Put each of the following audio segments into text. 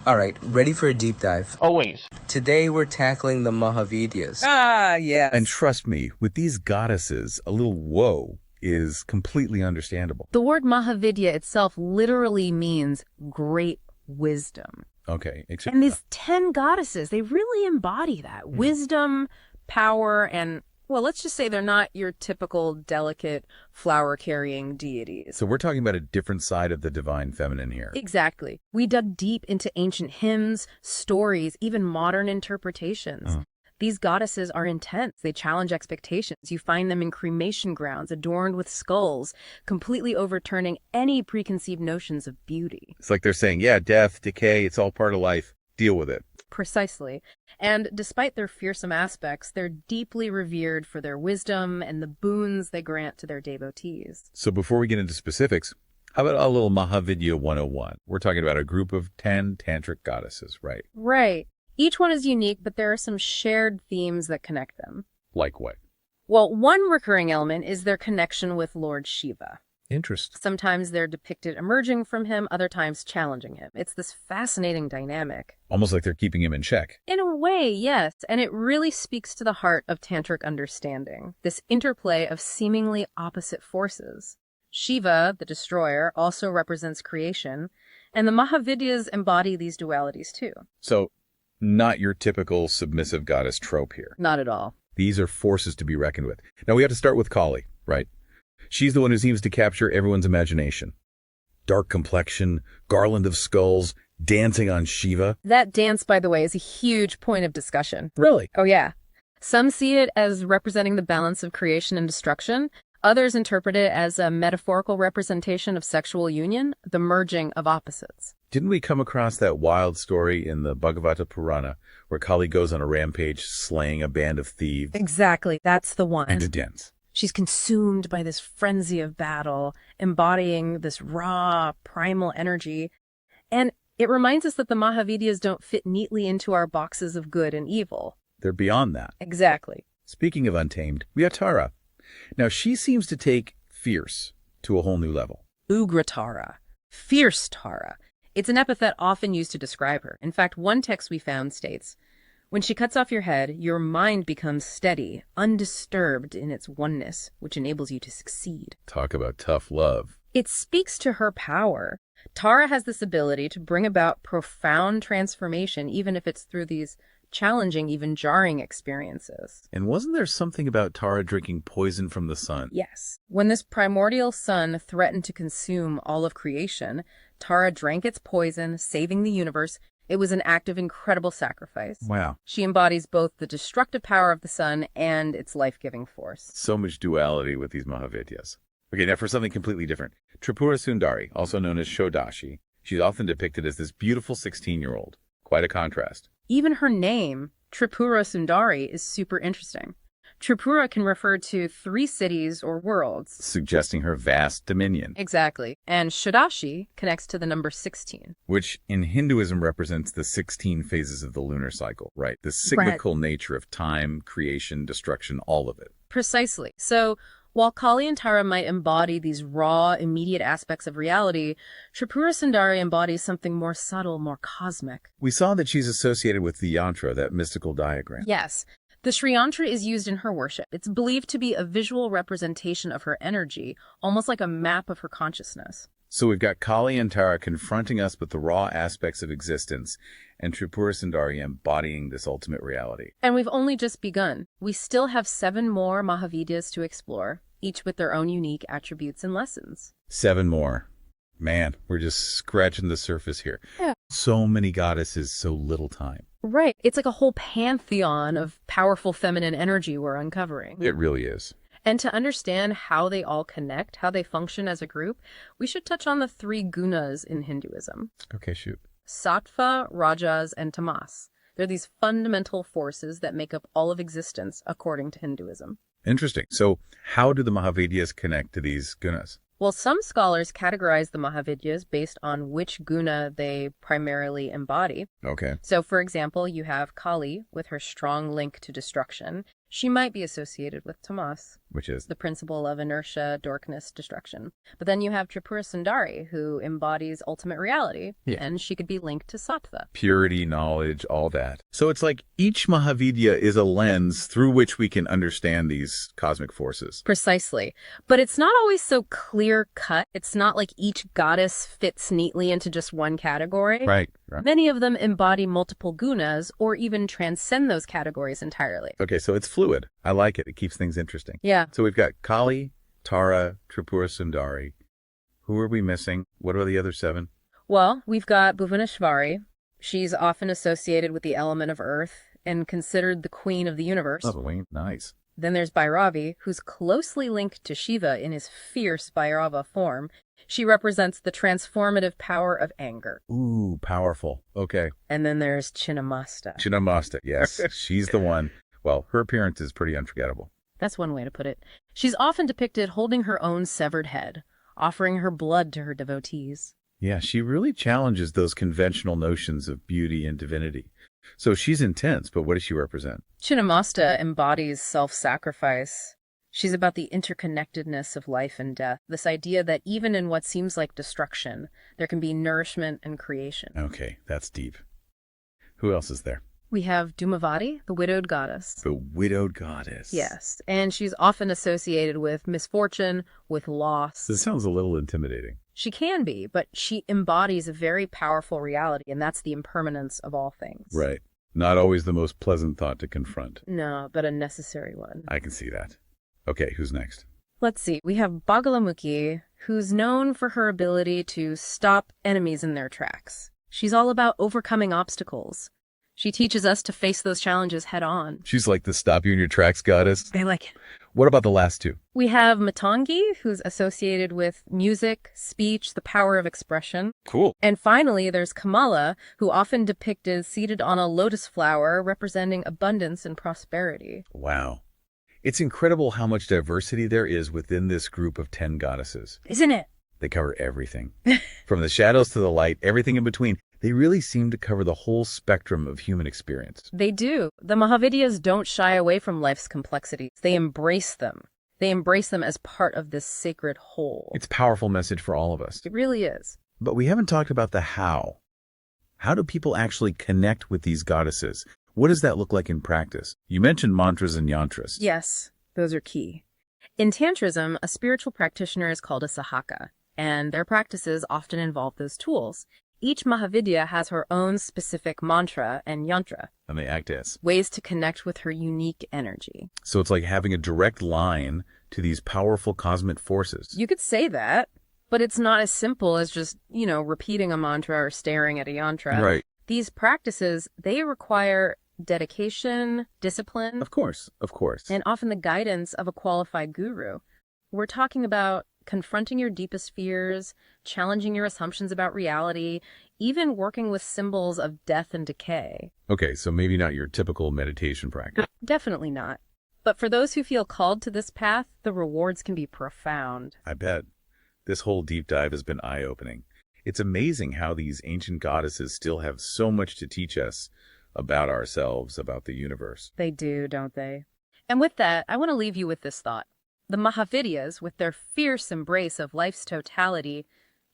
Alright, ready for a deep dive. Always. Today we're tackling the Mahavidyas. Ah, yes. And trust me, with these goddesses, a little whoa is completely understandable. The word Mahavidya itself literally means great wisdom. Okay, And these 10 goddesses, they really embody that. Wisdom, power, and, well, let's just say they're not your typical delicate flower-carrying deities. So we're talking about a different side of the divine feminine here. Exactly. We dug deep into ancient hymns, stories, even modern interpretations. These goddesses are intense. They challenge expectations. You find them in cremation grounds adorned with skulls, completely overturning any preconceived notions of beauty. It's like they're saying, yeah, death, decay, it's all part of life. Deal with it. Precisely. And despite their fearsome aspects, they're deeply revered for their wisdom and the boons they grant to their devotees. So before we get into specifics, how about a little Mahavidya 101? We're talking about a group of 10 tantric goddesses, right? Right. Each one is unique, but there are some shared themes that connect them. Like what? Well, one recurring element is their connection with Lord Shiva. Interesting. Sometimes they're depicted emerging from him, other times challenging him. It's this fascinating dynamic. Almost like they're keeping him in check. In a way, yes, and it really speaks to the heart of tantric understanding, this interplay of seemingly opposite forces. Shiva, the destroyer, also represents creation, and the Mahavidyas embody these dualities too. So, not your typical submissive goddess trope here. Not at all. These are forces to be reckoned with. Now, we have to start with Kali, right? She's the one who seems to capture everyone's imagination. Dark complexion, garland of skulls, dancing on Shiva. That dance, by the way, is a huge point of discussion. Really? Oh, yeah. Some see it as representing the balance of creation and destruction. Others interpret it as a metaphorical representation of sexual union, the merging of opposites. Didn't we come across that wild story in the Bhagavata Purana where Kali goes on a rampage slaying a band of thieves? Exactly. That's the one. And a dance. She's consumed by this frenzy of battle, embodying this raw, primal energy. And it reminds us that the Mahavidyas don't fit neatly into our boxes of good and evil. They're beyond that. Exactly. Speaking of untamed, we have Tara. Now, she seems to take fierce to a whole new level. Ugratara. Fierce Tara. It's an epithet often used to describe her. In fact, one text we found states, "When she cuts off your head, your mind becomes steady, undisturbed in its oneness, which enables you to succeed." Talk about tough love. It speaks to her power. Tara has this ability to bring about profound transformation, even if it's through these challenging, even jarring experiences. And wasn't there something about Tara drinking poison from the sun? Yes. When this primordial sun threatened to consume all of creation, Tara drank its poison, saving the universe. It was an act of incredible sacrifice. Wow. She embodies both the destructive power of the sun and its life-giving force. So much duality with these Mahavidyas. Okay, now for something completely different. Tripurasundari, also known as Shodashi. She's often depicted as this beautiful 16-year-old. Quite a contrast. Even her name, Tripurasundari, is super interesting. Tripura can refer to 3 cities or worlds, Suggesting her vast dominion. exactly, and Shodashi connects to the number 16. Which in Hinduism represents the 16 phases of the lunar cycle, right? The cyclical nature of time, creation, destruction, all of it. Precisely. So while Kali and Tara might embody these raw, immediate aspects of reality, Tripurasundari embodies something more subtle, more cosmic. We saw that she's associated with the yantra, that mystical diagram. Yes. The Sri Yantra is used in her worship. It's believed to be a visual representation of her energy, almost like a map of her consciousness. So we've got Kali and Tara confronting us with the raw aspects of existence, and Tripurasundari embodying this ultimate reality. And we've only just begun. We still have 7 more Mahavidyas to explore, each with their own unique attributes and lessons. 7 more. Man, we're just scratching the surface here. Yeah. So many goddesses, so little time. Right. It's like a whole pantheon of powerful feminine energy we're uncovering. It really is. And to understand how they all connect, how they function as a group, we should touch on the 3 gunas in Hinduism. Okay, shoot. Satva, Rajas, and Tamas. They're these fundamental forces that make up all of existence, according to Hinduism. Interesting. So how do the Mahavidyas connect to these gunas? Well, some scholars categorize the Mahavidyas based on which guna they primarily embody. Okay. So, for example, you have Kali with her strong link to destruction. She might be associated with Tamas. Which is? The principle of inertia, darkness, destruction. But then you have Tripurasundari, who embodies ultimate reality, and she could be linked to Satva. Purity, knowledge, all that. So it's like each Mahavidya is a lens through which we can understand these cosmic forces. Precisely. But it's not always so clear-cut. It's not like each goddess fits neatly into just one category. Right. Many of them embody multiple gunas or even transcend those categories entirely. Okay, so it's fluid. I like it. It keeps things interesting. Yeah. So we've got Kali, Tara, Tripurasundari. Who are we missing? What are the other 7? Well, we've got Bhuvaneshwari. She's often associated with the element of earth and considered the queen of the universe. Oh, Wayne, nice. Then there's Bhairavi, who's closely linked to Shiva in his fierce Bhairava form. She represents the transformative power of anger. Ooh, powerful. Okay. And then there's Chinnamasta. Chinnamasta, yes. She's the one. Well, her appearance is pretty unforgettable. That's one way to put it. She's often depicted holding her own severed head, offering her blood to her devotees. Yeah, she really challenges those conventional notions of beauty and divinity. So she's intense, but what does she represent? Chinnamasta embodies self-sacrifice. She's about the interconnectedness of life and death, this idea that even in what seems like destruction, there can be nourishment and creation. Okay, that's deep. Who else is there? We have Dhumavati, the widowed goddess. The widowed goddess. Yes, and she's often associated with misfortune, with loss. This sounds a little intimidating. She can be, but she embodies a very powerful reality, and that's the impermanence of all things. Right. Not always the most pleasant thought to confront. No, but a necessary one. I can see that. Okay, who's next? Let's see. We have Bagalamukhi, who's known for her ability to stop enemies in their tracks. She's all about overcoming obstacles. She teaches us to face those challenges head on. She's like the stop you in your tracks goddess. I like it. What about the last 2? We have Matangi, who's associated with music, speech, the power of expression. Cool. And finally, there's Kamala, who often depicted seated on a lotus flower representing abundance and prosperity. Wow. It's incredible how much diversity there is within this group of 10 goddesses. Isn't it? They cover everything. From the shadows to the light, everything in between. They really seem to cover the whole spectrum of human experience. They do. The Mahavidyas don't shy away from life's complexities. They embrace them. They embrace them as part of this sacred whole. It's a powerful message for all of us. It really is. But we haven't talked about the how. How do people actually connect with these goddesses? What does that look like in practice? You mentioned mantras and yantras. Yes, those are key. In Tantrism, a spiritual practitioner is called a sahaka, and their practices often involve those tools. Each Mahavidya has her own specific mantra and yantra. And they act as ways to connect with her unique energy. So it's like having a direct line to these powerful cosmic forces. You could say that, but it's not as simple as just, repeating a mantra or staring at a yantra. Right. These practices, they require dedication, discipline. Of course. And often the guidance of a qualified guru. We're talking about confronting your deepest fears, challenging your assumptions about reality, even working with symbols of death and decay. Okay, so maybe not your typical meditation practice. Definitely not. But for those who feel called to this path, the rewards can be profound. I bet. This whole deep dive has been eye-opening. It's amazing how these ancient goddesses still have so much to teach us about ourselves, about the universe. They do, don't they? And with that, I want to leave you with this thought. The Mahavidyas, with their fierce embrace of life's totality,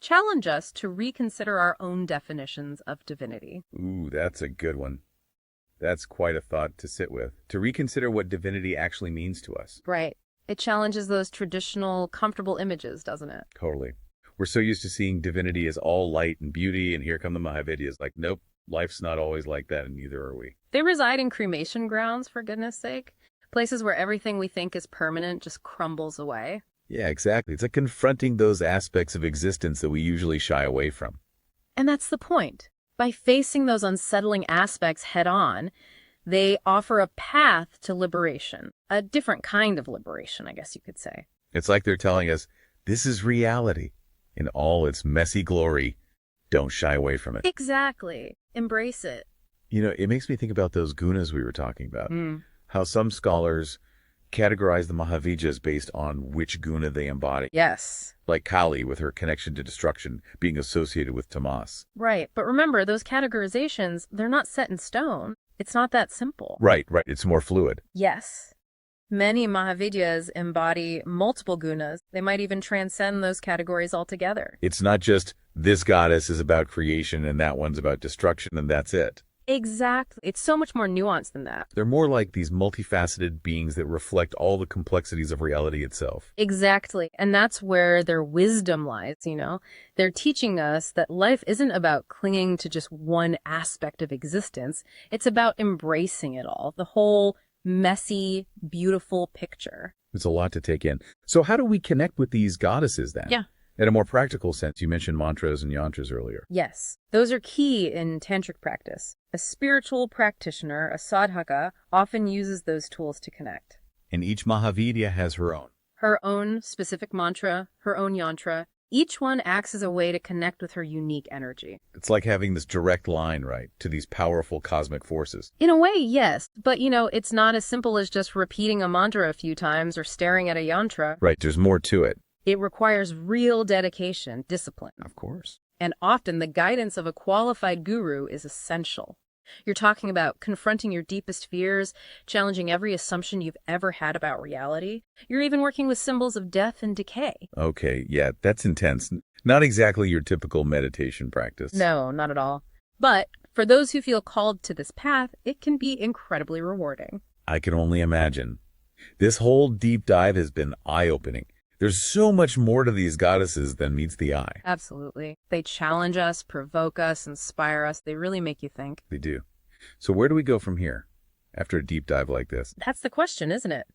challenge us to reconsider our own definitions of divinity. Ooh, that's a good one. That's quite a thought to sit with. To reconsider what divinity actually means to us. Right. It challenges those traditional, comfortable images, doesn't it? Totally. We're so used to seeing divinity as all light and beauty, and here come the Mahavidyas. Like, nope, life's not always like that, and neither are we. They reside in cremation grounds, for goodness sake. Places where everything we think is permanent just crumbles away. Yeah, exactly. It's like confronting those aspects of existence that we usually shy away from. And that's the point. By facing those unsettling aspects head on, they offer a path to liberation. A different kind of liberation, I guess you could say. It's like they're telling us, this is reality in all its messy glory. Don't shy away from it. Exactly. Embrace it. It makes me think about those gunas we were talking about. How some scholars categorize the Mahavidyas based on which guna they embody. Yes. Like Kali, with her connection to destruction, being associated with Tamas. Right. But remember, those categorizations, they're not set in stone. It's not that simple. Right. It's more fluid. Yes. Many Mahavidyas embody multiple gunas. They might even transcend those categories altogether. It's not just this goddess is about creation and that one's about destruction and that's it. Exactly. It's so much more nuanced than that. They're more like these multifaceted beings that reflect all the complexities of reality itself. Exactly. And that's where their wisdom lies, They're teaching us that life isn't about clinging to just one aspect of existence. It's about embracing it all, the whole messy, beautiful picture. It's a lot to take in. So how do we connect with these goddesses then? Yeah. In a more practical sense, you mentioned mantras and yantras earlier. Yes, those are key in tantric practice. A spiritual practitioner, a sadhaka, often uses those tools to connect. And each Mahavidya has her own. Her own specific mantra, her own yantra. Each one acts as a way to connect with her unique energy. It's like having this direct line, right, to these powerful cosmic forces. In a way, yes. But, it's not as simple as just repeating a mantra a few times or staring at a yantra. Right, there's more to it. It requires real dedication, discipline. Of course. And often the guidance of a qualified guru is essential. You're talking about confronting your deepest fears, challenging every assumption you've ever had about reality. You're even working with symbols of death and decay. Okay, yeah, that's intense. Not exactly your typical meditation practice. No, not at all. But for those who feel called to this path, it can be incredibly rewarding. I can only imagine. This whole deep dive has been eye-opening. There's so much more to these goddesses than meets the eye. Absolutely. They challenge us, provoke us, inspire us. They really make you think. They do. So where do we go from here after a deep dive like this? That's the question, isn't it?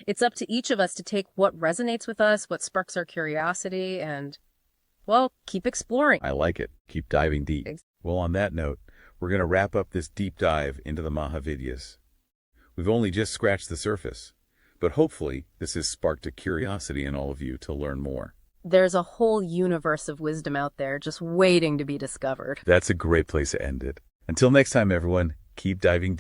It's up to each of us to take what resonates with us, what sparks our curiosity, and, well, keep exploring. I like it. Keep diving deep. Well, on that note, we're going to wrap up this deep dive into the Mahavidyas. We've only just scratched the surface. But hopefully, this has sparked a curiosity in all of you to learn more. There's a whole universe of wisdom out there just waiting to be discovered. That's a great place to end it. Until next time, everyone, keep diving deep.